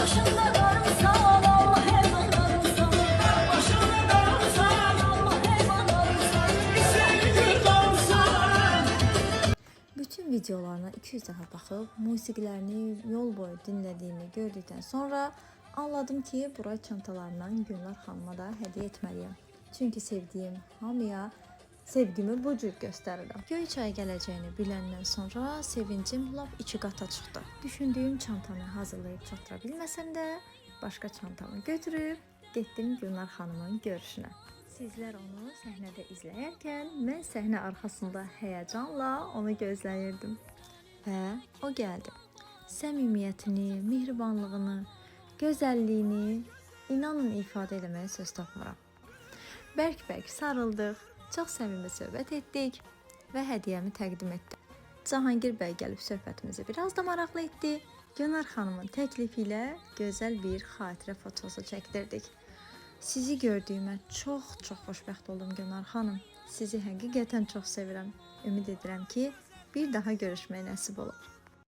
Başında darılsan Allah eyvallah sana. Başında darılsan Allah eyvallah sana. Sevgi darılsan. Bütün videolarına 200 dəfə baxıb, musiqilərini yol boyu dinlədiyimi gördükdən sonra anladım ki, bura çantalarından Gülnar xanıma da hədiyyə etməliyəm. Çünki sevdiyim hamıya sevgimi bu cür göstərirəm. Göyçaya gələcəyini biləndən sonra sevincim lap 2 qata çıxdı. Düşündüyüm çantanı hazırlayıb çatdıra bilməsəm də, başqa çantamı götürüb getdim Gülnar xanımın görüşünə. Sizlər onu səhnədə izləyərkən mən səhnə arxasında həyəcanla onu gözləyirdim. Və o gəldi. Səmimiyyətini, mehribanlığını, gözəlliyini inanın ifadə etməyə söz tapmıram. Bərk-bərk sarıldıq, çox səmimi söhbət etdik və hədiyyəmi təqdim etdim. Cahangir bəy gəlib söhbətimizi biraz da maraqlı etdi. Gülnar xanımın təklifi ilə gözəl bir xatirə fotosu çəkdirdik. Sizi gördüyümə çox xoşbəxt oldum Gülnar xanım. Sizi həqiqətən çox sevirəm. Ümid edirəm ki, bir daha görüşmək nəsib olur.